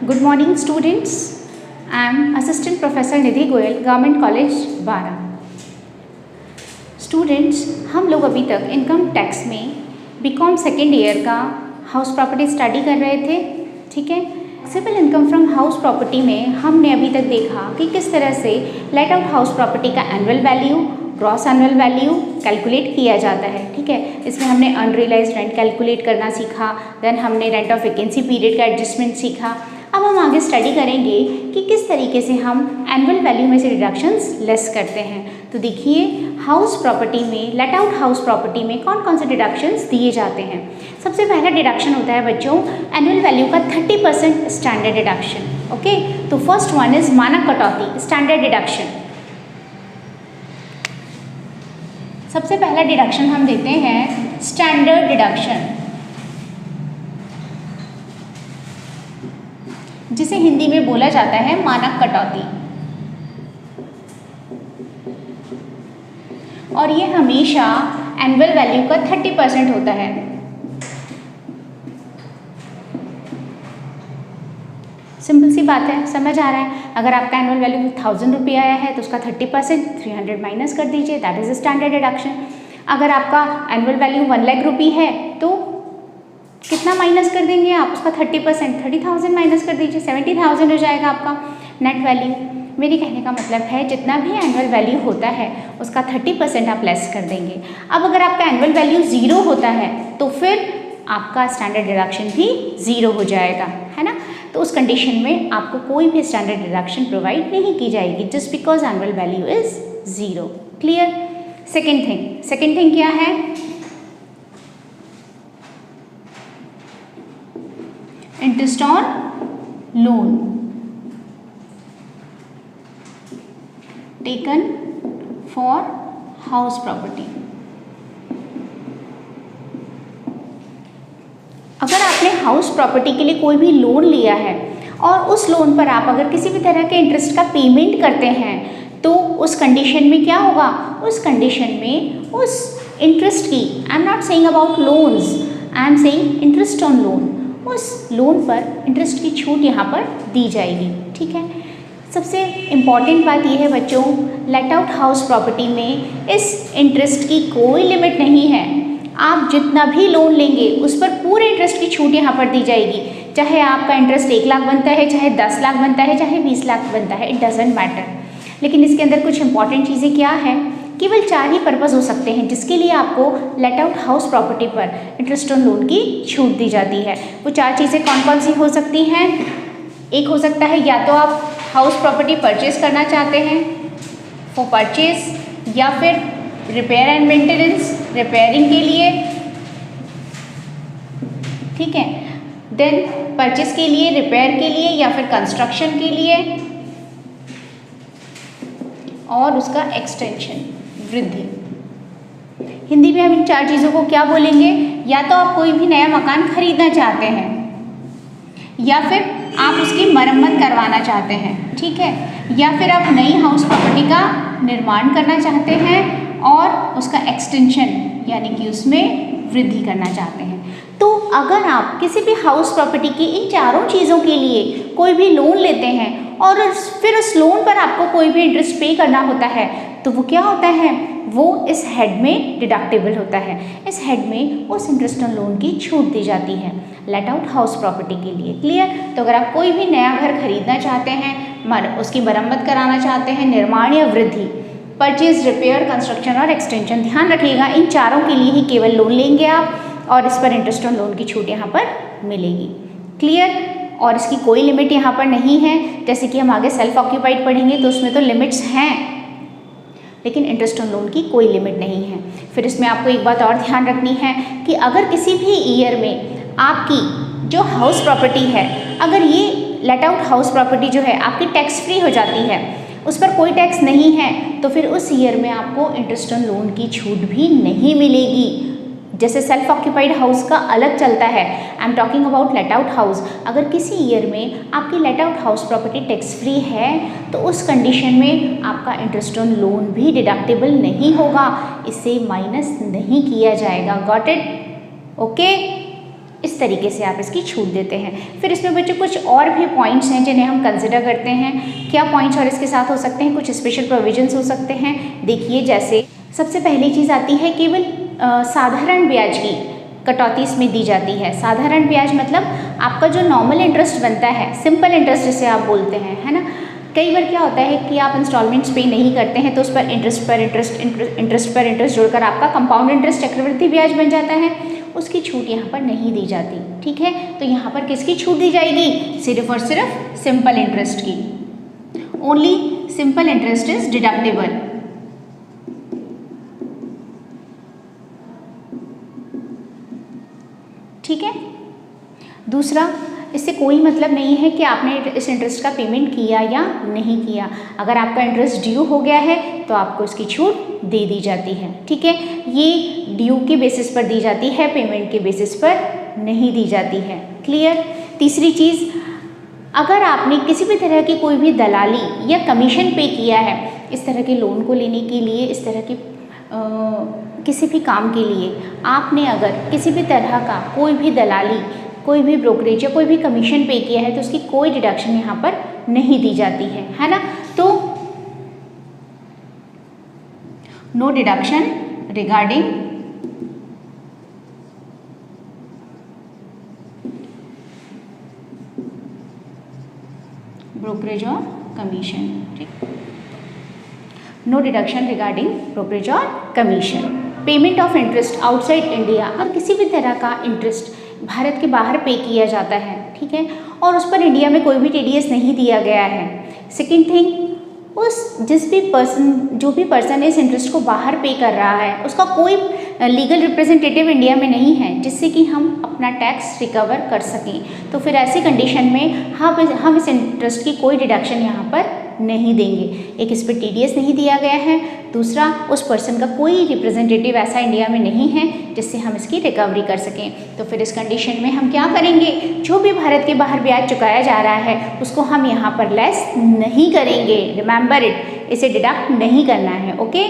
Good morning students. I am Assistant Professor Nidhi Goyal, Government College बारा। Students, हम लोग अभी तक इनकम टैक्स में बीकॉम सेकेंड ईयर का हाउस प्रॉपर्टी स्टडी कर रहे थे। ठीक है, civil income from house property में हमने अभी तक देखा कि किस तरह से लेट आउट हाउस प्रॉपर्टी का annual value, gross annual value calculate किया जाता है। ठीक है, इसमें हमने अनरियलाइज्ड रेंट कैलकुलेट करना सीखा, देन हमने रेंट ऑफ वैकेंसी पीरियड का एडजस्टमेंट सीखा। अब हम आगे स्टडी करेंगे कि किस तरीके से हम एनुअल वैल्यू में से डिडक्शंस लेस करते हैं। तो देखिए, हाउस प्रॉपर्टी में, लेट आउट हाउस प्रॉपर्टी में कौन कौन से डिडक्शंस दिए जाते हैं। सबसे पहला डिडक्शन होता है बच्चों एनुअल वैल्यू का 30% स्टैंडर्ड डिडक्शन। ओके, तो फर्स्ट वन इज मानक कटौती, स्टैंडर्ड डिडक्शन। सबसे पहला डिडक्शन हम देते हैं स्टैंडर्ड डिडक्शन, जिसे हिंदी में बोला जाता है मानक कटौती, और ये हमेशा एनुअल वैल्यू का 30% होता है। सिंपल सी बात है, समझ आ रहा है। अगर आपका एनुअल वैल्यू 1000 रुपये आया है तो उसका 30% 300 माइनस कर दीजिए, दैट इज स्टैंडर्ड डिडक्शन। अगर आपका एनुअल वैल्यू 1 लाख रुपये है तो कितना माइनस कर देंगे आप, उसका 30%, 30,000 माइनस कर दीजिए, 70,000 हो जाएगा आपका नेट वैल्यू। मेरे कहने का मतलब है जितना भी एनुअल वैल्यू होता है उसका 30% आप लेस कर देंगे। अब अगर आपका एनुअल वैल्यू 0 होता है तो फिर आपका स्टैंडर्ड डिडक्शन भी 0 हो जाएगा, है ना। तो उस कंडीशन में आपको कोई भी स्टैंडर्ड डिडक्शन प्रोवाइड नहीं की जाएगी, just because annual value is 0। Clear. Second thing क्या है, interest on loan taken for house property. अगर आपने हाउस प्रॉपर्टी के लिए कोई भी लोन लिया है और उस लोन पर आप अगर किसी भी तरह के इंटरेस्ट का पेमेंट करते हैं तो उस कंडीशन में क्या होगा, उस कंडीशन में उस इंटरेस्ट की, I am not saying about loans, I am saying interest on loan, उस लोन पर इंटरेस्ट की छूट यहाँ पर दी जाएगी। ठीक है, सबसे इम्पॉर्टेंट बात यह है बच्चों, लेट आउट हाउस प्रॉपर्टी में इस इंटरेस्ट की कोई लिमिट नहीं है। आप जितना भी लोन लेंगे उस पर पूरे इंटरेस्ट की छूट यहाँ पर दी जाएगी, चाहे आपका इंटरेस्ट 1 लाख बनता है, चाहे 10 लाख बनता है, चाहे 20 लाख बनता है, इट डजेंट मैटर। लेकिन इसके अंदर कुछ इंपॉर्टेंट चीज़ें क्या है, केवल 4 ही पर्पज़ हो सकते हैं जिसके लिए आपको लेट आउट हाउस प्रॉपर्टी पर इंटरेस्ट ऑन लोन की छूट दी जाती है। वो 4 चीज़ें कौन कौन सी हो सकती हैं। एक हो सकता है या तो आप हाउस प्रॉपर्टी परचेज करना चाहते हैं फॉर परचेज, या फिर रिपेयर एंड मेंटेनेंस, रिपेयरिंग के लिए। ठीक है, देन परचेज के लिए, रिपेयर के लिए, या फिर कंस्ट्रक्शन के लिए, और उसका एक्सटेंशन, वृद्धि। हिंदी में हम इन 4 चीज़ों को क्या बोलेंगे, या तो आप कोई भी नया मकान खरीदना चाहते हैं, या फिर आप उसकी मरम्मत करवाना चाहते हैं, ठीक है, या फिर आप नई हाउस प्रॉपर्टी का निर्माण करना चाहते हैं और उसका एक्सटेंशन यानी कि उसमें वृद्धि करना चाहते हैं। तो अगर आप किसी भी हाउस प्रॉपर्टी की इन 4 चीज़ों के लिए कोई भी लोन लेते हैं और फिर उस लोन पर आपको कोई भी इंटरेस्ट पे करना होता है तो वो क्या होता है, वो इस हेड में डिडक्टेबल होता है। इस हेड में उस इंटरेस्ट ऑन लोन की छूट दी जाती है लेट आउट हाउस प्रॉपर्टी के लिए। क्लियर। तो अगर आप कोई भी नया घर खरीदना चाहते हैं, उसकी मरम्मत कराना चाहते हैं, निर्माण या वृद्धि, परचेज, रिपेयर, कंस्ट्रक्शन और एक्सटेंशन, ध्यान रखिएगा इन 4 के लिए ही केवल लोन लेंगे आप, और इस पर इंटरेस्ट ऑन लोन की छूट यहाँ पर मिलेगी। क्लियर। और इसकी कोई लिमिट यहाँ पर नहीं है, जैसे कि हम आगे सेल्फ ऑक्यूपाइड पढ़ेंगे तो उसमें तो लिमिट्स हैं, लेकिन इंटरेस्ट ऑन लोन की कोई लिमिट नहीं है। फिर इसमें आपको एक बात और ध्यान रखनी है कि अगर किसी भी ईयर में आपकी जो हाउस प्रॉपर्टी है, अगर ये लेट आउट हाउस प्रॉपर्टी जो है आपकी टैक्स फ्री हो जाती है, उस पर कोई टैक्स नहीं है, तो फिर उस ईयर में आपको इंटरेस्ट ऑन लोन की छूट भी नहीं मिलेगी। जैसे सेल्फ ऑक्यूपाइड हाउस का अलग चलता है, I am talking about late out house. अगर किसी ईयर में आपकी late out house property tax free है तो उस कंडीशन में आपका इंटरेस्ट ऑन लोन भी डिडक्टेबल नहीं होगा, इसे माइनस नहीं किया जाएगा। Got it? ओके। इस तरीके से आप इसकी छूट देते हैं। फिर इसमें बच्चों कुछ और भी पॉइंट्स हैं जिन्हें हम कंसिडर करते हैं। क्या पॉइंट्स और इसके साथ हो सकते हैं, कुछ स्पेशल प्रोविजंस हो सकते हैं। देखिए, जैसे सबसे पहली चीज़ आती है केवल साधारण ब्याज की कटौती इसमें दी जाती है। साधारण ब्याज मतलब आपका जो नॉर्मल इंटरेस्ट बनता है, सिंपल इंटरेस्ट जिसे आप बोलते हैं, है ना। कई बार क्या होता है कि आप इंस्टॉलमेंट्स पे नहीं करते हैं तो उस पर इंटरेस्ट जोड़कर आपका कंपाउंड इंटरेस्ट चक्रवृद्धि ब्याज बन जाता है, उसकी छूट यहाँ पर नहीं दी जाती। ठीक है, तो यहाँ पर किसकी छूट दी जाएगी, सिर्फ और सिर्फ सिंपल इंटरेस्ट की। Only simple interest is deductible. ठीक है, दूसरा, इससे कोई मतलब नहीं है कि आपने इस इंटरेस्ट का पेमेंट किया या नहीं किया। अगर आपका इंटरेस्ट ड्यू हो गया है तो आपको इसकी छूट दे दी जाती है। ठीक है, ये ड्यू के बेसिस पर दी जाती है, पेमेंट के बेसिस पर नहीं दी जाती है। क्लियर। तीसरी चीज़, अगर आपने किसी भी तरह की कोई भी दलाली या कमीशन पे किया है इस तरह के लोन को लेने के लिए, इस तरह के किसी भी काम के लिए, आपने अगर किसी भी तरह का कोई भी दलाली, कोई भी ब्रोकरेज या कोई भी कमीशन पे किया है तो उसकी कोई डिडक्शन यहाँ पर नहीं दी जाती है ना। तो नो डिडक्शन रिगार्डिंग ब्रोकरेज और commission. No deduction regarding brokerage और commission. Payment of interest outside India, और किसी भी तरह का इंटरेस्ट भारत के बाहर पे किया जाता है, ठीक है, और उस पर इंडिया में कोई भी टीडीएस नहीं दिया गया है। सेकेंड थिंग, जो भी पर्सन इस इंटरेस्ट को बाहर पे कर रहा है उसका कोई लीगल रिप्रेजेंटेटिव इंडिया में नहीं है जिससे कि हम अपना टैक्स रिकवर कर सकें। तो फिर ऐसी कंडीशन में हम इस इंटरेस्ट की कोई डिडक्शन यहाँ पर नहीं देंगे। एक, इस पर टीडीएस नहीं दिया गया है, दूसरा, उस पर्सन का कोई रिप्रेजेंटेटिव ऐसा इंडिया में नहीं है जिससे हम इसकी रिकवरी कर सकें। तो फिर इस कंडीशन में हम क्या करेंगे, जो भी भारत के बाहर ब्याज चुकाया जा रहा है उसको हम यहाँ पर लेस नहीं करेंगे। रिमेंबर इट, इसे डिडक्ट नहीं करना है। Okay,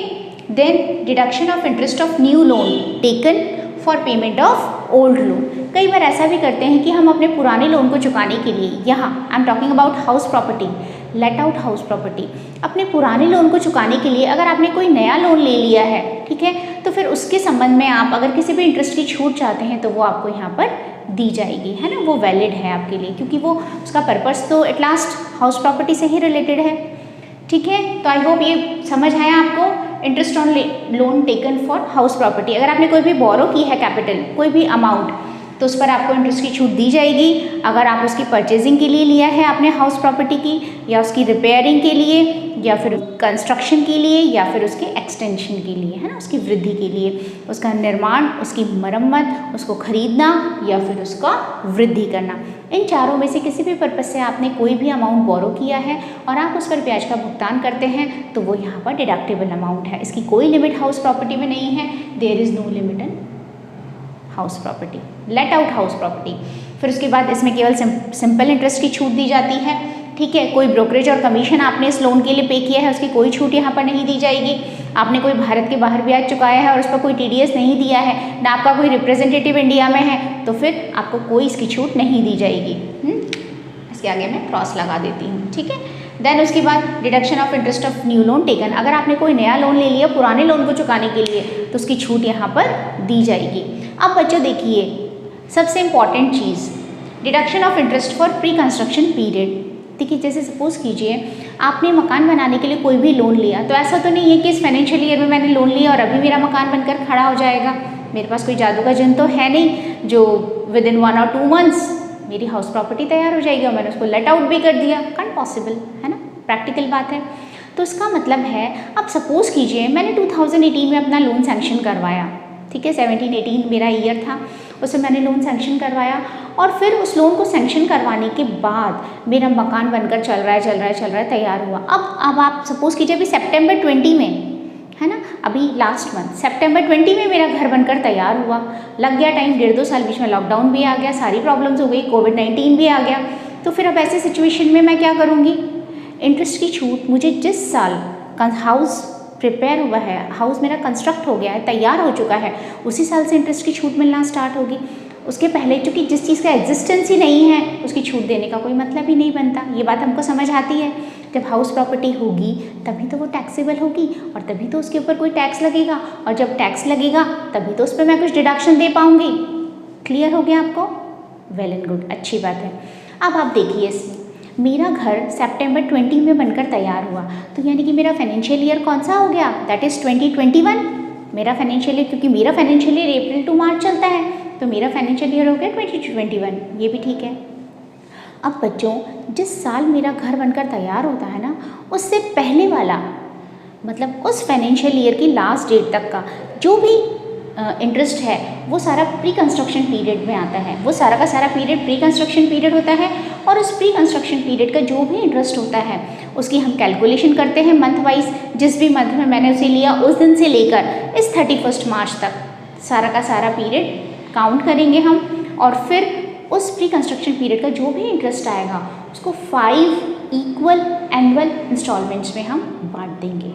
then deduction of interest of new loan taken for payment of old loan. कई बार ऐसा भी करते हैं कि हम अपने पुराने लोन को चुकाने के लिए, यहाँ I am talking about house property, let out house property, अपने पुराने लोन को चुकाने के लिए अगर आपने कोई नया लोन ले लिया है, ठीक है, तो फिर उसके संबंध में आप अगर किसी भी इंटरेस्ट की छूट चाहते हैं तो वो आपको यहाँ पर दी जाएगी, है ना। वो वैलिड है आपके लिए क्योंकि वो उसका पर्पस तो एट लास्ट हाउस प्रॉपर्टी से ही रिलेटेड है। ठीक है, तो आई होप ये समझ आया आपको। Interest on loan taken for house property, अगर आपने कोई भी बोरो की है कैपिटल, कोई भी अमाउंट, तो उस पर आपको इंटरेस्ट की छूट दी जाएगी। अगर आप उसकी परचेजिंग के लिए लिया है आपने हाउस प्रॉपर्टी की, या उसकी रिपेयरिंग के लिए, या फिर कंस्ट्रक्शन के लिए, या फिर उसके एक्सटेंशन के लिए, है ना, उसकी वृद्धि के लिए, उसका निर्माण, उसकी मरम्मत, उसको खरीदना या फिर उसका वृद्धि करना, इन चारों में से किसी भी पर्पज़ से आपने कोई भी अमाउंट बोरो किया है और आप उस पर ब्याज का भुगतान करते हैं तो वो यहाँ पर डिडक्टेबल अमाउंट है। इसकी कोई लिमिट हाउस प्रॉपर्टी में नहीं है। There is no limit in house property, let out house property. फिर उसके बाद इसमें केवल सिंपल इंटरेस्ट की छूट दी जाती है। ठीक है, कोई ब्रोकरेज और कमीशन आपने इस लोन के लिए पे किया है उसकी कोई छूट यहाँ पर नहीं दी जाएगी। आपने कोई भारत के बाहर ब्याज चुकाया है और उस पर कोई टीडीएस नहीं दिया है, ना आपका कोई रिप्रेजेंटेटिव इंडिया में है, तो फिर आपको कोई इसकी छूट नहीं दी जाएगी। इसके आगे मैं क्रॉस लगा देती हूँ। ठीक है, देन उसके बाद deduction of interest of new loan taken, अगर आपने कोई नया लोन ले लिया पुराने लोन को चुकाने के लिए तो उसकी छूट यहाँ पर दी जाएगी। अब बच्चों देखिए, सबसे important cheese, deduction of interest for pre construction period. देखिए, जैसे सपोज कीजिए आपने मकान बनाने के लिए कोई भी लोन लिया, तो ऐसा तो नहीं है कि इस फाइनेंशियल ईयर में मैंने लोन लिया और अभी मेरा मकान बनकर खड़ा हो जाएगा। मेरे पास कोई जादू का जन तो है नहीं जो विद इन 1 और 2 मंथ्स मेरी हाउस प्रॉपर्टी तैयार हो जाएगी और मैंने उसको लेट आउट भी कर दिया। कांट पॉसिबल, है ना, प्रैक्टिकल बात है। तो इसका मतलब है, अब सपोज कीजिए मैंने 2018 में अपना लोन सैंक्शन करवाया, ठीक है, 17-18 मेरा ईयर था, उसमें मैंने लोन सैंक्शन करवाया और फिर उस लोन को सैंक्शन करवाने के बाद मेरा मकान बनकर चल रहा है, तैयार हुआ। अब आप सपोज कीजिए अभी सितंबर 20 में, है ना, अभी लास्ट मंथ सितंबर 20 में मेरा घर बनकर तैयार हुआ, लग गया टाइम, 1.5-2 साल, बीच में लॉकडाउन भी आ गया, सारी प्रॉब्लम्स हो गई, कोविड-19 भी आ गया। तो फिर अब ऐसे सिचुएशन में मैं क्या करूँगी, इंटरेस्ट की छूट मुझे जिस साल हाउस प्रिपेयर हुआ है, हाउस मेरा कंस्ट्रक्ट हो गया है, तैयार हो चुका है, उसी साल से इंटरेस्ट की छूट मिलना स्टार्ट होगी। उसके पहले चूँकि जिस चीज़ का एग्जिस्टेंस ही नहीं है उसकी छूट देने का कोई मतलब ही नहीं बनता। ये बात हमको समझ आती है। जब हाउस प्रॉपर्टी होगी तभी तो वो टैक्सेबल होगी और तभी तो उसके ऊपर कोई टैक्स लगेगा, और जब टैक्स लगेगा तभी तो उस पर मैं कुछ डिडक्शन दे पाऊँगी। क्लियर हो गया आपको? वेल एंड गुड, अच्छी बात है। अब आप देखिए इसमें मेरा घर सितंबर 20 में बनकर तैयार हुआ, तो यानी कि मेरा फाइनेंशियल ईयर कौन सा हो गया? दैट इज़ 2021 मेरा फाइनेंशियल ईयर, क्योंकि मेरा फाइनेंशियल ईयर अप्रैल टू मार्च चलता है, तो मेरा फाइनेंशियल ईयर हो गया 2021। ये भी ठीक है। अब बच्चों, जिस साल मेरा घर बनकर तैयार होता है ना, उससे पहले वाला मतलब उस फाइनेंशियल ईयर की लास्ट डेट तक का जो भी इंटरेस्ट है वो सारा प्री कंस्ट्रक्शन पीरियड में आता है। वो सारा का सारा पीरियड प्री कंस्ट्रक्शन पीरियड होता है, और उस प्री कंस्ट्रक्शन पीरियड का जो भी इंटरेस्ट होता है उसकी हम कैलकुलेशन करते हैं मंथ वाइज। जिस भी मंथ में मैंने उसे लिया उस दिन से लेकर इस 31 मार्च तक सारा का सारा पीरियड काउंट करेंगे हम, और फिर उस प्री कंस्ट्रक्शन पीरियड का जो भी इंटरेस्ट आएगा उसको 5 इक्वल एनुअल इंस्टॉलमेंट्स में हम बांट देंगे।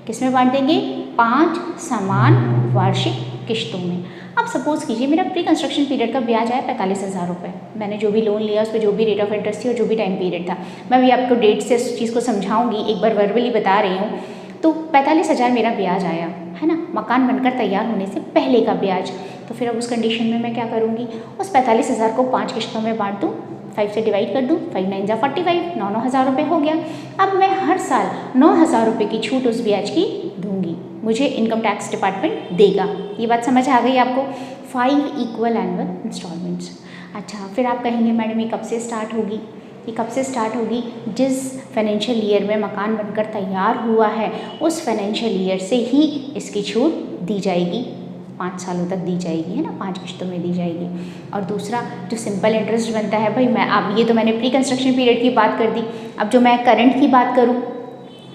किस में बांट देंगे? 5 समान वार्षिक किश्तों में। अब सपोज कीजिए मेरा प्री कंस्ट्रक्शन पीरियड का ब्याज आया 45,000 रुपये। मैंने जो भी लोन लिया उस पर जो भी रेट ऑफ इंटरेस्ट थी और जो भी टाइम पीरियड था, मैं भी आपको डेट से इस चीज़ को समझाऊंगी, एक बार वर्बली बता रही हूँ। तो 45,000 मेरा ब्याज आया है ना, मकान बनकर तैयार होने से पहले का ब्याज। तो फिर अब उस कंडीशन में मैं क्या करूँगी? उस 45,000 को 5 किश्तों में बांट दूँ, 5 से डिवाइड कर दूँ, 5 9 जा 45, 9,000 रुपये हो गया। अब मैं हर साल 9,000 रुपये की छूट उस ब्याज की दूंगी, मुझे इनकम टैक्स डिपार्टमेंट देगा। ये बात समझ आ गई आपको? 5 इक्वल एनुअल इंस्टॉलमेंट्स। अच्छा, फिर आप कहेंगे मैडम ये कब से स्टार्ट होगी? ये कब से स्टार्ट होगी? जिस फाइनेंशियल ईयर में मकान बनकर तैयार हुआ है उस फाइनेंशियल ईयर से ही इसकी छूट दी जाएगी, 5 सालों तक दी जाएगी, है ना, 5 किश्तों में दी जाएगी। और दूसरा जो सिंपल इंटरेस्ट बनता है भाई, मैं अब ये तो मैंने प्री कंस्ट्रक्शन पीरियड की बात कर दी। अब जो मैं करंट की बात करूँ,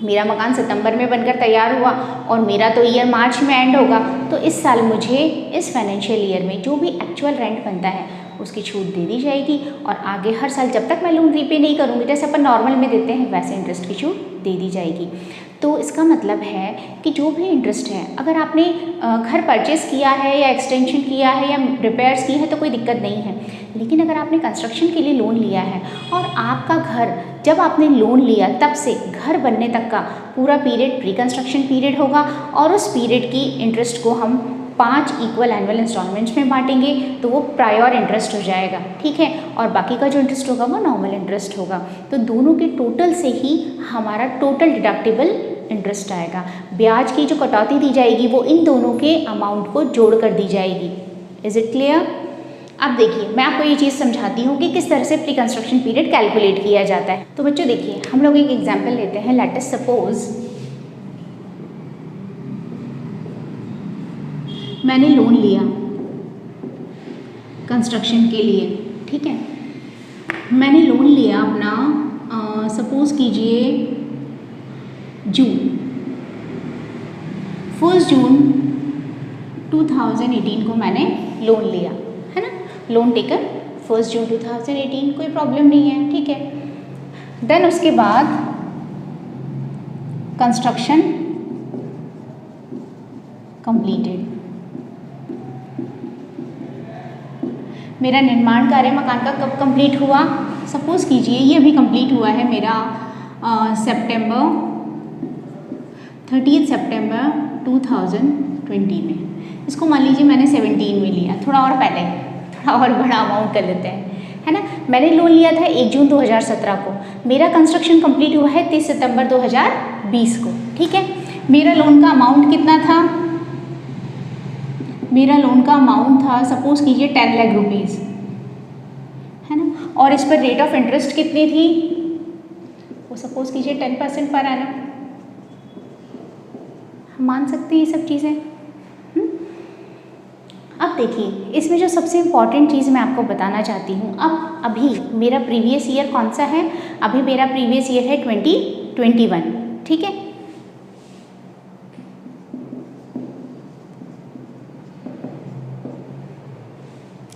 मेरा मकान सितंबर में बनकर तैयार हुआ और मेरा तो ईयर मार्च में एंड होगा, तो इस साल मुझे इस फाइनेंशियल ईयर में जो भी एक्चुअल रेंट बनता है उसकी छूट दे दी जाएगी, और आगे हर साल जब तक मैं लोन रीपे नहीं करूँगी, जैसे अपन नॉर्मल में देते हैं वैसे इंटरेस्ट की छूट दे दी जाएगी। तो इसका मतलब है कि जो भी इंटरेस्ट है, अगर आपने घर परचेस किया है या एक्सटेंशन किया है या रिपेयर्स की है तो कोई दिक्कत नहीं है, लेकिन अगर आपने कंस्ट्रक्शन के लिए लोन लिया है और आपका घर जब आपने लोन लिया तब से घर बनने तक का पूरा पीरियड प्री कंस्ट्रक्शन पीरियड होगा, और उस पीरियड की इंटरेस्ट को हम 5 इक्वल एनुअल इंस्टॉलमेंट्स में बांटेंगे, तो वो प्रायोर इंटरेस्ट हो जाएगा, ठीक है। और बाकी का जो इंटरेस्ट होगा वो नॉर्मल इंटरेस्ट होगा। तो दोनों के टोटल से ही हमारा टोटल डिडक्टिबल इंटरेस्ट आएगा। ब्याज की जो कटौती दी जाएगी वो इन दोनों के अमाउंट को जोड़ कर दी जाएगी। Is it clear? अब देखिए मैं आपको ये चीज़ समझाती हूँ कि किस तरह से प्री कंस्ट्रक्शन पीरियड कैलकुलेट किया जाता है। तो बच्चों देखिए, हम लोग एक एग्जाम्पल लेते हैं। लेट अस सपोज मैंने लोन लिया कंस्ट्रक्शन के लिए, ठीक है। मैंने लोन लिया अपना सपोज कीजिए फर्स्ट जून 2018 को मैंने लोन लिया, है ना। लोन टेकर 1 जून 2018, कोई प्रॉब्लम नहीं है, ठीक है। देन उसके बाद कंस्ट्रक्शन कंप्लीटेड, मेरा निर्माण कार्य मकान का कब कंप्लीट हुआ? सपोज कीजिए ये अभी कंप्लीट हुआ है मेरा 30 सितंबर 2020 में। इसको मान लीजिए मैंने 17 में लिया, थोड़ा और पहले, थोड़ा और बड़ा अमाउंट कर लेते हैं, है ना। मैंने लोन लिया था 1 जून 2017 को, मेरा कंस्ट्रक्शन कंप्लीट हुआ है 30 सितंबर 2020 को, ठीक है। मेरा लोन का अमाउंट कितना था? मेरा लोन का अमाउंट था सपोज कीजिए 10 लाख रुपीज़, है ना। और इस पर रेट ऑफ इंटरेस्ट कितनी थी? वो सपोज कीजिए 10% पर एनम। हम मान सकते हैं ये सब चीज़ें। अब देखिए इसमें जो सबसे इम्पॉर्टेंट चीज़ मैं आपको बताना चाहती हूँ, अब अभी मेरा प्रीवियस ईयर कौन सा है? अभी मेरा प्रीवियस ईयर है 2021, ठीक है।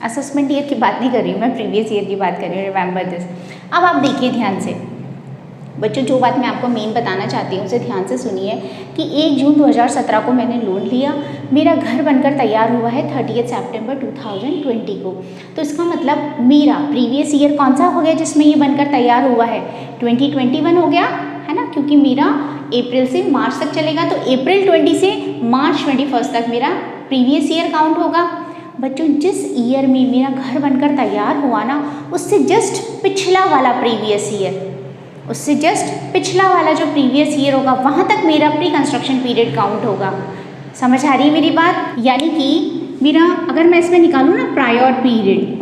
असेसमेंट ईयर की बात नहीं कर रही हूँ मैं, प्रीवियस ईयर की बात कर रही हूँ, रिमेंबर दिस। अब आप देखिए ध्यान से, बच्चों जो बात मैं आपको मेन बताना चाहती हूँ उसे ध्यान से सुनिए कि 1 जून 2017 को मैंने लोन लिया, मेरा घर बनकर तैयार हुआ है 30 सितंबर 2020 को। तो इसका मतलब मेरा प्रीवियस ईयर कौन सा हो गया जिसमें ये बनकर तैयार हुआ है, 2021 हो गया है ना, क्योंकि मेरा अप्रैल से मार्च तक चलेगा, तो अप्रैल 20 से मार्च 21 तक मेरा प्रीवियस ईयर काउंट होगा। बच्चों जिस ईयर में मेरा घर बनकर तैयार हुआ ना, उससे जस्ट पिछला वाला प्रीवियस ईयर, उससे जस्ट पिछला वाला जो प्रीवियस ईयर होगा वहाँ तक मेरा प्री कंस्ट्रक्शन पीरियड काउंट होगा। समझ आ रही है मेरी बात? यानी कि मेरा अगर मैं इसमें निकालूँ ना प्रायर पीरियड,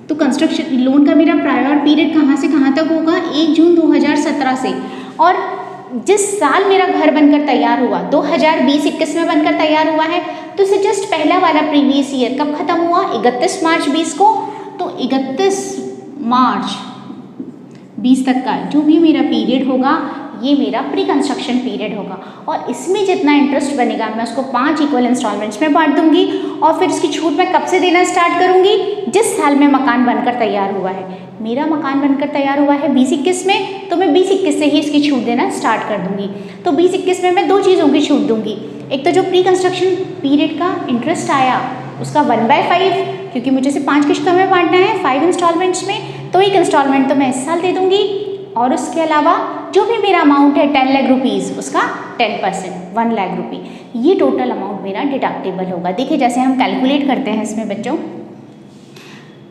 तो कंस्ट्रक्शन लोन का मेरा प्रायर पीरियड कहाँ से कहाँ तक होगा, 1 जून 2017 से। और जिस साल मेरा घर बनकर तैयार हुआ 2020-21 में बनकर तैयार हुआ है, तो इससे जस्ट पहला वाला प्रीवियस ईयर कब खत्म हुआ, 31 मार्च 20 को। तो 31 मार्च 20 तक का जो भी मेरा पीरियड होगा ये मेरा प्री कंस्ट्रक्शन पीरियड होगा, और इसमें जितना इंटरेस्ट बनेगा मैं उसको 5 इक्वल इंस्टॉलमेंट्स में बांट दूंगी। और फिर इसकी छूट मैं कब से देना स्टार्ट करूंगी, जिस साल में मकान बनकर तैयार हुआ है। मेरा मकान बनकर तैयार हुआ है 2021 में, तो मैं 2021 से ही इसकी छूट देना स्टार्ट कर दूंगी। तो 2021 में मैं 2 चीज़ों की छूट दूंगी, एक तो जो प्री कंस्ट्रक्शन पीरियड का इंटरेस्ट आया उसका 1/5, क्योंकि मुझे से 5 किश्तों में बांटना है 5 इंस्टॉलमेंट्स में, तो एक इंस्टॉलमेंट तो मैं इस साल दे दूंगी। और उसके अलावा जो भी मेरा अमाउंट है 10 लाख रुपीज़, उसका 10% 1 लाख रुपये, ये टोटल अमाउंट मेरा डिडक्टेबल होगा। देखिए जैसे हम कैलकुलेट करते हैं इसमें बच्चों,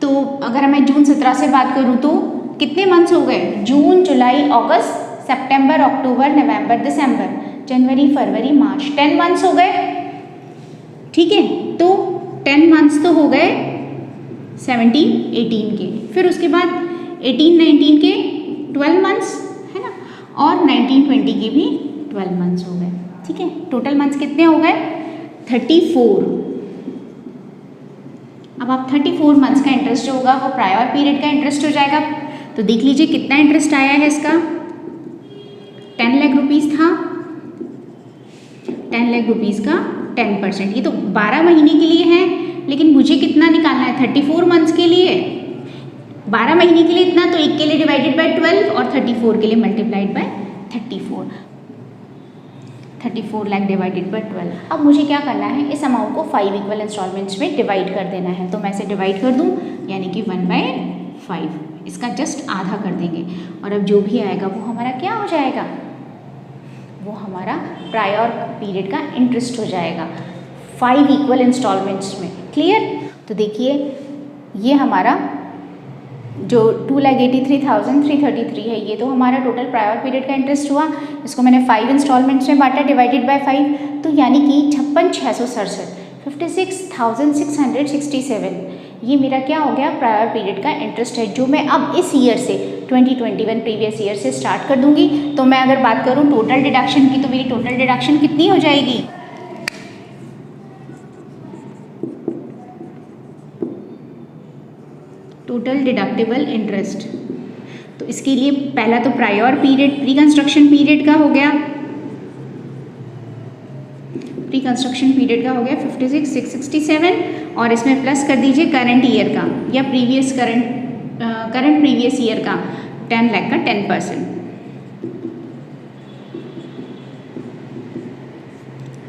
तो अगर मैं जून 17 से बात करूँ तो कितने मंथ्स हो गए, जून जुलाई अगस्त सितंबर अक्टूबर नवंबर दिसंबर जनवरी फरवरी मार्च, 10 मंथ्स हो गए। ठीक है, तो 10 मंथ्स तो हो गए 17-18 के, फिर उसके बाद 18-19 के 12 मंथ्स है ना, और 19-20 के भी 12 मंथ्स हो गए। ठीक है, टोटल मंथ्स कितने हो गए, 34। अब आप 34 मंथ्स का इंटरेस्ट जो होगा वो प्रायर पीरियड का इंटरेस्ट हो जाएगा। तो देख लीजिए कितना इंटरेस्ट आया है इसका, 10 लाख रुपीज़ था, 10 लाख रुपीज़ का 10%, ये तो 12 महीने के लिए है, लेकिन मुझे कितना निकालना है 34 मंथ्स के लिए। 12 महीने के लिए इतना, तो एक के लिए डिवाइडेड बाय 12 और 34 के लिए multiplied by 34 lakh divided by 12। अब मुझे क्या करना है, इस अमाउंट को 5 इक्वल इंस्टॉलमेंट्स में डिवाइड कर देना है। तो मैं इसे डिवाइड कर दूं, यानी कि 1/5, इसका जस्ट आधा कर देंगे, और अब जो भी आएगा वो हमारा क्या हो जाएगा, वो हमारा प्रायर पीरियड का इंटरेस्ट हो जाएगा 5 इक्वल इंस्टॉलमेंट्स में। क्लियर? तो देखिए ये हमारा जो 2,83,333 है, ये तो हमारा टोटल प्रायर पीरियड का इंटरेस्ट हुआ। इसको मैंने 5 इंस्टॉलमेंट्स में बांटा डिवाइडेड बाय 5, तो यानी कि 56,667 56,667 ये मेरा क्या हो गया, प्रायर पीरियड का इंटरेस्ट है, जो मैं अब इस ईयर से 2021 प्रीवियस ईयर से स्टार्ट कर दूंगी। तो मैं अगर बात करूँ टोटल डिडक्शन की, तो मेरी टोटल डिडक्शन कितनी हो जाएगी, टोटल डिडक्टेबल इंटरेस्ट। तो इसके लिए पहला तो prior period pre construction period का हो गया, प्री कंस्ट्रक्शन पीरियड का हो गया 56,667, और इसमें प्लस कर दीजिए करंट ईयर का या करंट प्रीवियस ईयर का 10 लाख का 10%,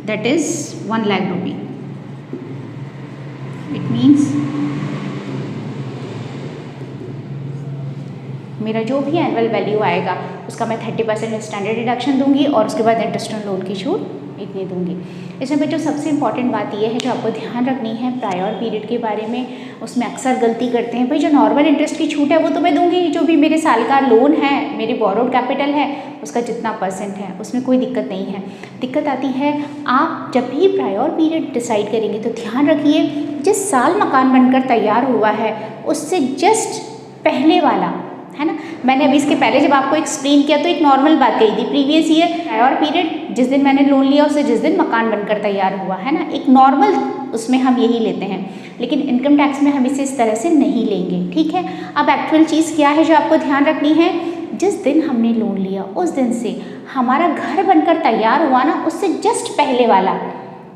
that is 1 lakh rupee. It means मेरा जो भी एनुअल वैल्यू आएगा उसका मैं 30% स्टैंडर्ड डिडक्शन दूंगी, और उसके बाद इंटरेस्ट ऑन लोन की छूट इतनी दूंगी। इसमें बच्चों सबसे इंपॉर्टेंट बात यह है जो आपको ध्यान रखनी है प्रायर पीरियड के बारे में, उसमें अक्सर गलती करते हैं, भाई जो नॉर्मल इंटरेस्ट की छूट है वो तो मैं दूंगी, जो भी मेरे साल का लोन है, मेरे बोरोड कैपिटल है, उसका जितना % है उसमें कोई दिक्कत नहीं है। दिक्कत आती है आप जब भी प्रायर पीरियड डिसाइड करेंगे तो ध्यान रखिए जिस साल मकान बनकर तैयार हुआ है उससे जस्ट पहले वाला है ना। मैंने अभी इसके पहले जब आपको एक्सप्लेन किया तो एक नॉर्मल बात कही थी, प्रीवियस ईयर प्रायर पीरियड जिस दिन मैंने लोन लिया उससे जिस दिन मकान बनकर तैयार हुआ है ना, एक नॉर्मल उसमें हम यही लेते हैं, लेकिन इनकम टैक्स में हम इसे इस तरह से नहीं लेंगे। ठीक है, अब एक्चुअल चीज़ क्या है जो आपको ध्यान रखनी है, जिस दिन हमने लोन लिया उस दिन से हमारा घर बनकर तैयार हुआ ना, उससे जस्ट पहले वाला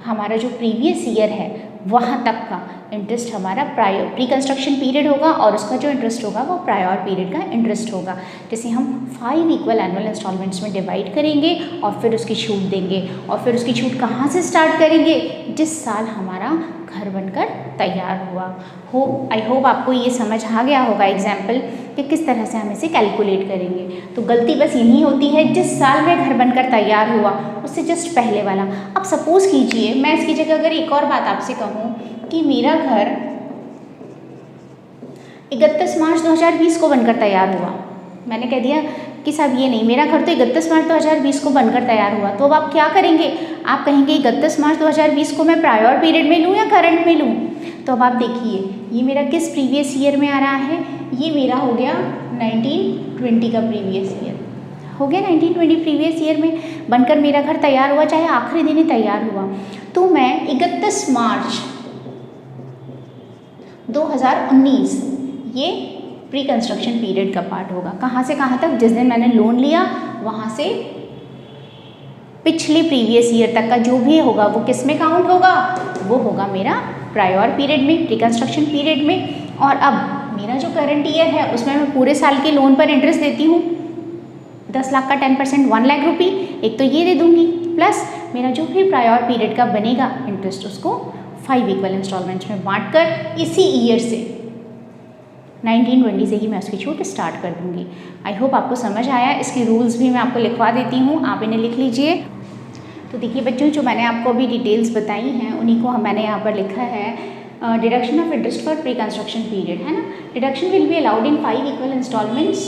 हमारा जो प्रीवियस ईयर है वहाँ तक का इंटरेस्ट हमारा प्री कंस्ट्रक्शन पीरियड होगा और उसका जो इंटरेस्ट होगा वो प्रायर पीरियड का इंटरेस्ट होगा, जिसे हम 5 इक्वल एनुअल इंस्टॉलमेंट्स में डिवाइड करेंगे और फिर उसकी छूट देंगे। और फिर उसकी छूट कहाँ से स्टार्ट करेंगे? जिस साल हमारा घर बनकर तैयार हुआ हो। आई होप आपको ये समझ आ गया होगा एग्जाम्पल कि किस तरह से हम इसे कैलकुलेट करेंगे। तो गलती बस यही होती है, जिस साल में घर बनकर तैयार हुआ उससे जस्ट पहले वाला। अब सपोज़ कीजिए मैं इसकी जगह अगर एक और बात आपसे कहूँ कि मेरा घर 31 मार्च 2020 को बनकर तैयार हुआ, मैंने कह दिया कि साहब ये नहीं, मेरा घर तो 31 मार्च 2020 को बनकर तैयार हुआ, तो अब आप क्या करेंगे? आप कहेंगे 31 मार्च 2020 को मैं प्रायर पीरियड में लूँ या करंट में लूँ? तो अब आप देखिए ये मेरा किस प्रीवियस ईयर में आ रहा है? ये मेरा हो गया 1920 का प्रीवियस ईयर हो गया। 1920 प्रीवियस ईयर में बनकर मेरा घर तैयार हुआ, चाहे आखिरी दिन ही तैयार हुआ। तो मैं 31 मार्च 2019 ये प्री कंस्ट्रक्शन पीरियड का पार्ट होगा। कहाँ से कहाँ तक? जिस दिन मैंने लोन लिया वहाँ से पिछले प्रीवियस ईयर तक का जो भी होगा वो किस में काउंट होगा? वो होगा मेरा प्रायर पीरियड में, प्री कंस्ट्रक्शन पीरियड में। और अब मेरा जो करंट ईयर है उसमें मैं पूरे साल के लोन पर इंटरेस्ट देती हूँ 10 लाख का 10% 1 लाख रुपये, एक तो ये दे दूँगी, प्लस मेरा जो भी प्रायर पीरियड का बनेगा इंटरेस्ट उसको 5 इक्वल इंस्टॉलमेंट्स में बांट कर इसी ईयर से 1920 से ही मैं उसकी छूट स्टार्ट कर दूँगी। आई होप आपको समझ आया। इसके रूल्स भी मैं आपको लिखवा देती हूँ, आप इन्हें लिख लीजिए। तो देखिए बच्चों, जो मैंने आपको अभी डिटेल्स बताई हैं उन्हीं को मैंने यहाँ पर लिखा है। Deduction of interest for pre construction period, है ना। Deduction will be allowed in 5 equal instalments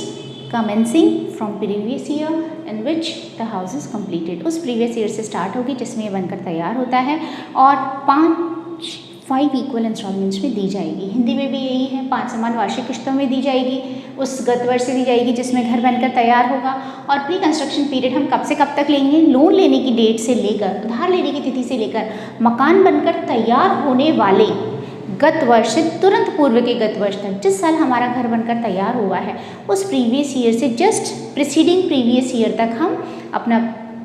commencing from previous year in which the house is completed. उस प्रीवियस ईयर से स्टार्ट होगी जिसमें ये बनकर तैयार होता है और 5 इक्वल इंस्टॉलमेंट्स में दी जाएगी। हिंदी में भी यही है, 5 समान वार्षिक किश्तों में दी जाएगी, उस गत वर्ष से दी जाएगी जिसमें घर बनकर तैयार होगा। और प्री कंस्ट्रक्शन पीरियड हम कब से कब तक लेंगे? लोन लेने की डेट से लेकर, उधार लेने की तिथि से लेकर मकान बनकर तैयार होने वाले गत वर्ष से तुरंत पूर्व के गत वर्ष तक, जिस साल हमारा घर बनकर तैयार हुआ है उस प्रीवियस ईयर से जस्ट प्रिसीडिंग प्रीवियस ईयर तक हम अपना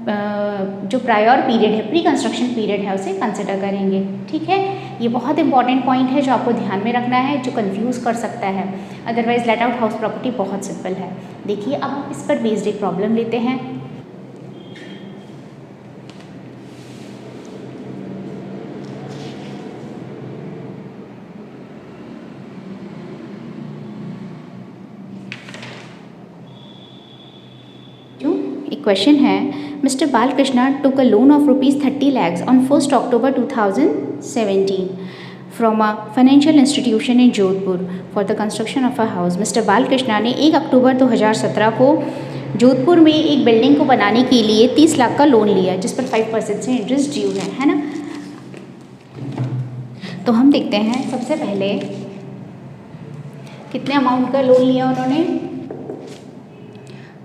जो प्रायर पीरियड है, प्री कंस्ट्रक्शन पीरियड है, उसे कंसिडर करेंगे। ठीक है, ये बहुत इंपॉर्टेंट पॉइंट है जो आपको ध्यान में रखना है, जो कंफ्यूज कर सकता है। Otherwise late out house property बहुत सिंपल है। देखिए अब हम इस पर बेस्ड एक प्रॉब्लम लेते हैं। एक क्वेश्चन है, mister Balkrishna took a loan of ₹30 lakhs on 1st October 2017 from a financial institution in Jodhpur for the construction of a house। Mister Balkrishna ने 1 अक्टूबर 2017 को जोधपुर में एक बिल्डिंग को बनाने के लिए 30 लाख का लोन लिया जिस पर 5% से इंटरेस्ट ड्यू है ना। तो हम देखते हैं सबसे पहले कितने अमाउंट का लोन लिया उन्होंने?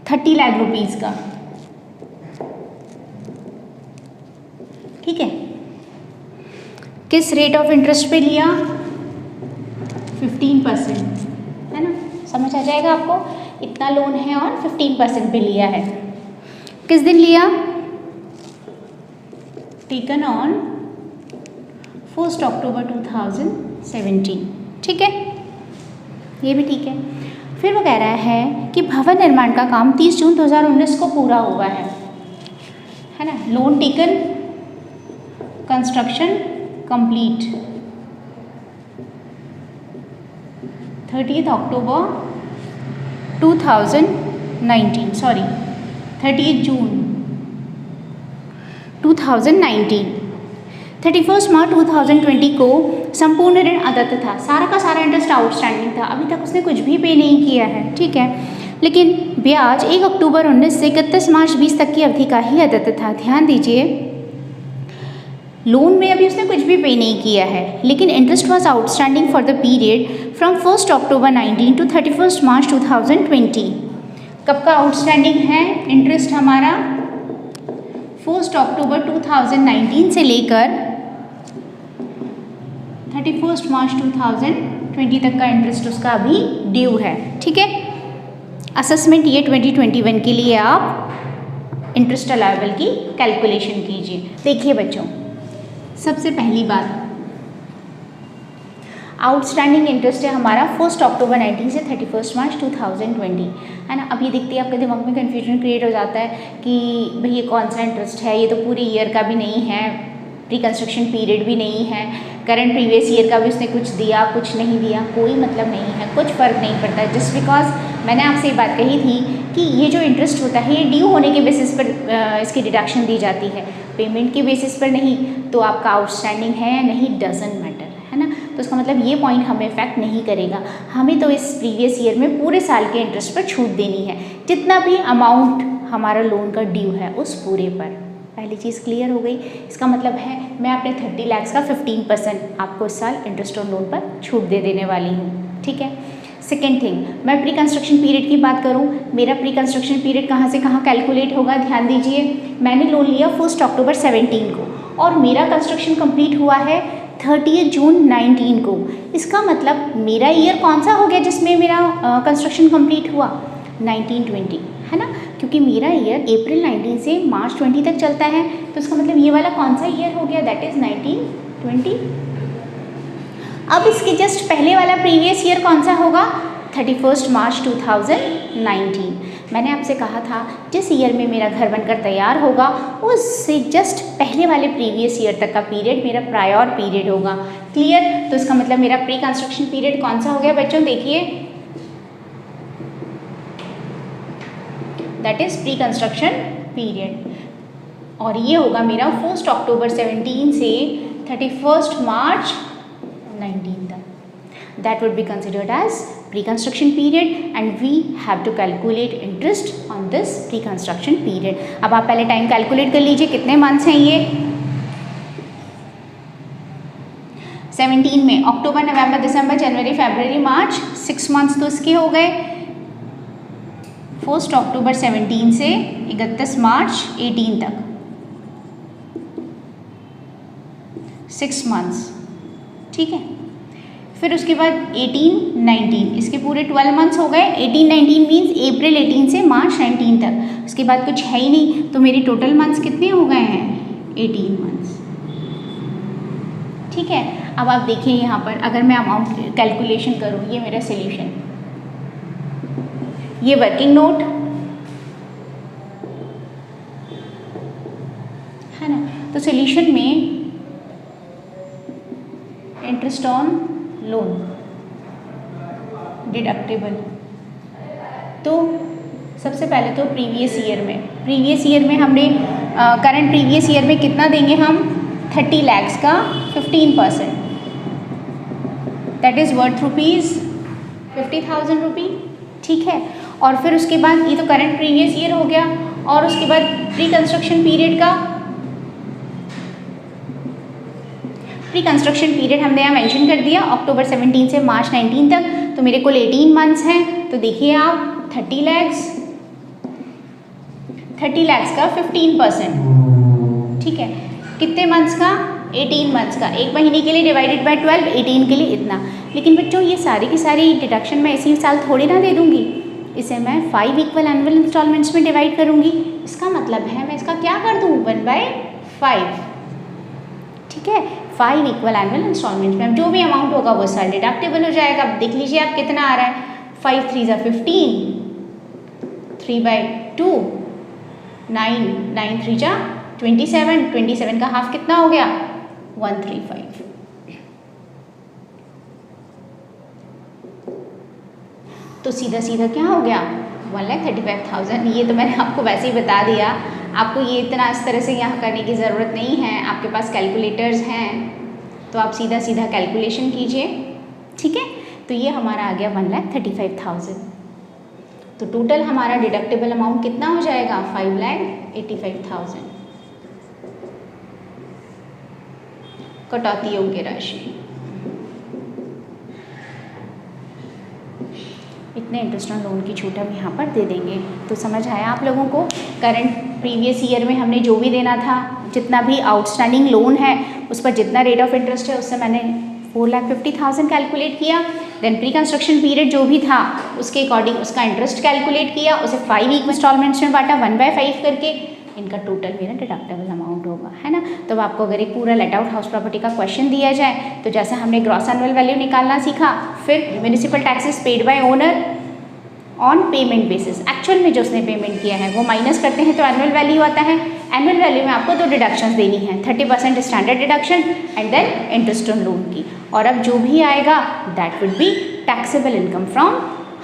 30 लाख रुपीज़ का। ठीक है, किस रेट ऑफ इंटरेस्ट पे लिया? 15%, है ना। समझ आ जाएगा आपको, इतना लोन है और 15% पे लिया है। किस दिन लिया? Taken on 1st October 2017। ठीक है, ये भी ठीक है। फिर वो कह रहा है कि भवन निर्माण का काम 30 जून 2019 को पूरा हुआ है ना। Loan taken, construction complete 30 October 2019, sorry 30 जून 2019। 31 मार्च 2020 को संपूर्ण ऋण अदत्त था, सारा का सारा इंटरेस्ट आउटस्टैंडिंग था, अभी तक उसने कुछ भी पे नहीं किया है। ठीक है, लेकिन ब्याज 1 अक्टूबर 19 से 31 मार्च 20 तक की अवधि का ही अदत्त था। ध्यान दीजिए, लोन में अभी उसने कुछ भी पे नहीं किया है, लेकिन interest was outstanding for the period from 1st October 19 to 31 March 2020। कब का आउटस्टैंडिंग है इंटरेस्ट हमारा? 1st October 2019 से लेकर 31 March 2020 तक का इंटरेस्ट उसका अभी ड्यू है। ठीक है, असेसमेंट ईयर 2021 के लिए आप इंटरेस्ट अलाउएबल की कैलकुलेशन कीजिए। देखिए बच्चों, सबसे पहली बात, आउटस्टैंडिंग इंटरेस्ट है हमारा 1 अक्टूबर 19 से 31 मार्च 2020, है ना। अब ये देखते ही आपके दिमाग में कन्फ्यूजन क्रिएट हो जाता है कि भाई ये कौन सा इंटरेस्ट है, ये तो पूरे ईयर का भी नहीं है, प्री कंस्ट्रक्शन पीरियड भी नहीं है, करंट प्रीवियस ईयर का भी उसने कुछ दिया कुछ नहीं दिया, कोई मतलब नहीं है, कुछ फ़र्क नहीं पड़ता। जस्ट बिकॉज मैंने आपसे ये बात कही थी कि ये जो इंटरेस्ट होता है ये ड्यू होने के बेसिस पर इसकी डिडक्शन दी जाती है, पेमेंट के बेसिस पर नहीं। तो आपका आउटस्टैंडिंग है या नहीं डजेंट मैटर, है ना। तो इसका मतलब ये पॉइंट हमें इफेक्ट नहीं करेगा, हमें तो इस प्रीवियस ईयर में पूरे साल के इंटरेस्ट पर छूट देनी है, जितना भी अमाउंट हमारा लोन का ड्यू है उस पूरे पर। पहली चीज़ क्लियर हो गई। इसका मतलब है मैं अपने 30 लाख का 15% आपको इस साल इंटरेस्ट ऑन लोन पर छूट दे देने वाली हूँ, ठीक है। सेकेंड थिंग, मैं प्री कंस्ट्रक्शन पीरियड की बात करूँ, मेरा प्री कंस्ट्रक्शन पीरियड कहाँ से कहाँ कैलकुलेट होगा, ध्यान दीजिए। मैंने लोन लिया 1 अक्टूबर 17 को और मेरा कंस्ट्रक्शन कंप्लीट हुआ है 30 जून 19 को। इसका मतलब मेरा ईयर कौन सा हो गया जिसमें मेरा कंस्ट्रक्शन कंप्लीट हुआ, 1920, है ना। क्योंकि मेरा ईयर अप्रैल 19 से मार्च 20 तक चलता है, तो इसका मतलब ये वाला कौन सा ईयर हो गया, दैट इज़ 1920। अब इसके जस्ट पहले वाला प्रीवियस ईयर कौन सा होगा, 31 मार्च 2019। मैंने आपसे कहा था जिस ईयर में मेरा घर बनकर तैयार होगा उससे जस्ट पहले वाले प्रीवियस ईयर तक का पीरियड मेरा प्रायर पीरियड होगा। क्लियर। तो इसका मतलब मेरा प्री कंस्ट्रक्शन पीरियड कौन सा हो गया बच्चों, देखिए, that is pre construction period, और ये होगा मेरा 1 अक्टूबर 17 से 31 मार्च 19 तक। That would be considered as pre-construction period and we have to calculate interest on this pre-construction period. अब आप पहले टाइम कैलकुलेट कर लीजिए, कितने मंथ्स हैं ये। 17 में अक्टूबर, नवंबर, दिसंबर, जनवरी, फरवरी, मार्च, 6 मंथ्स तो इसके हो गए। 1 अक्टूबर 17 से 31 मार्च 18 तक 6 मंथ्स, ठीक है। फिर उसके बाद 18, 19, इसके पूरे 12 मंथ्स हो गए। 18, 19 मीन्स अप्रैल 18 से मार्च 19 तक। उसके बाद कुछ है ही नहीं, तो मेरे टोटल मंथ्स कितने हो गए हैं, 18 मंथ्स, ठीक है। अब आप देखिए यहाँ पर अगर मैं अमाउंट कैलकुलेशन करूँ, ये मेरा सोल्यूशन, ये वर्किंग नोट है ना। तो सोल्यूशन में इंटरेस्ट ऑन लोन डिडक्टेबल, तो सबसे पहले तो प्रीवियस ईयर में हमने करंट प्रीवियस ईयर में कितना देंगे हम, 30 लाख का 15%, दैट इज़ वर्थ रुपीज़ 50,000 रुपी, ठीक है। और फिर उसके बाद ये तो करंट प्रीवियस ईयर हो गया, और उसके बाद प्री कंस्ट्रक्शन पीरियड का, प्री कंस्ट्रक्शन पीरियड हमने यहाँ मेंशन कर दिया अक्टूबर 17 से मार्च 19 तक, तो मेरे कुल 18 मंथ्स हैं। तो देखिए आप 30 लाख का 15%, ठीक है। कितने मंथ्स का, 18 मंथ्स का, एक महीने के लिए डिवाइडेड बाय 12, 18 के लिए इतना। लेकिन बच्चों ये सारी की सारी डिडक्शन मैं इसी साल थोड़ी ना दे दूँगी, इसे मैं 5 इक्वल एनुअल इंस्टॉलमेंट्स में डिवाइड करूँगी। इसका मतलब है मैं इसका क्या कर दूँ, 1/5, ठीक है। 5 इक्वल एनुअल इंस्टॉलमेंट में जो भी अमाउंट होगा वो साल डिडक्टेबल हो जाएगा। अब देख लीजिए आप कितना आ रहा है, 5 3 ज़ा 15, 3/2, 9 9 3 ज़ा 27, 27 का हाफ कितना हो गया, 135। तो सीधा सीधा क्या हो गया, 1,35,000। ये तो मैंने आपको वैसे ही बता दिया, आपको ये इतना इस तरह से यहाँ करने की ज़रूरत नहीं है, आपके पास कैलकुलेटर्स हैं तो आप सीधा सीधा कैलकुलेशन कीजिए, ठीक है। तो ये हमारा आ गया 1,35,000। तो टोटल हमारा डिडक्टेबल अमाउंट कितना हो जाएगा, 5,85,000। कटौती योग्य राशि, इतने इंटरेस्ट ऑन लोन की छूट हम यहाँ पर दे देंगे। तो समझ आया आप लोगों को, करंट प्रीवियस ईयर में हमने जो भी देना था, जितना भी आउटस्टैंडिंग लोन है उस पर जितना रेट ऑफ इंटरेस्ट है उससे मैंने 4,50,000 कैलकुलेट किया। देन प्री कंस्ट्रक्शन पीरियड जो भी था उसके अकॉर्डिंग उसका इंटरेस्ट कैलकुलेट किया, उसे 5 इंस्टॉलमेंट्स में बांटा 1/5 करके। इनका टोटल मेरा डिडक्टेबल अमाउंट होगा, है ना। तो अब आपको अगर एक पूरा लेट आउट हाउस प्रॉपर्टी का क्वेश्चन दिया जाए तो जैसे हमने ग्रॉस एनुअल वैल्यू निकालना सीखा, फिर municipal taxes paid by owner on payment basis, actual में जो उसने पेमेंट किया है वो माइनस करते हैं तो एनुअल वैल्यू आता है। एनुअल वैल्यू में आपको 2 डिडक्शंस देनी है, 30% standard deduction and then interest on loan की, और अब जो भी आएगा that would be taxable income from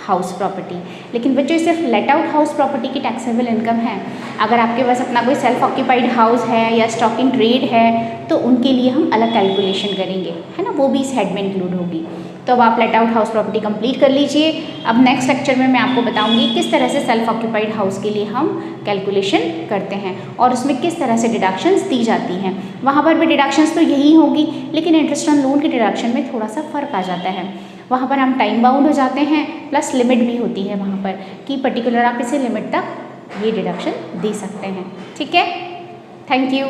house property. लेकिन बच्चों सिर्फ लेट आउट हाउस प्रॉपर्टी की टैक्सेबल इनकम है, अगर आपके पास अपना कोई सेल्फ ऑक्यूपाइड हाउस है या स्टॉक इन ट्रेड है तो उनके लिए हम अलग कैलकुलेशन करेंगे, है ना, वो भी इस हेड में इंक्लूड होगी। तो अब आप late out house property complete कर लीजिए। अब नेक्स्ट लेक्चर में मैं आपको बताऊंगी किस तरह से सेल्फ ऑक्यूपाइड हाउस के लिए हम कैलकुलेशन करते हैं और उसमें किस तरह से डिडक्शंस दी जाती हैं। वहाँ पर भी डिडक्शंस तो यही होगी, लेकिन इंटरेस्ट ऑन लोन के डिडक्शन में थोड़ा सा फ़र्क आ जाता है। वहाँ पर हम टाइम बाउंड हो जाते हैं, प्लस लिमिट भी होती है वहाँ पर कि पर्टिकुलर आप इसे लिमिट तक ये डिडक्शन दे सकते हैं। ठीक है, थैंक यू।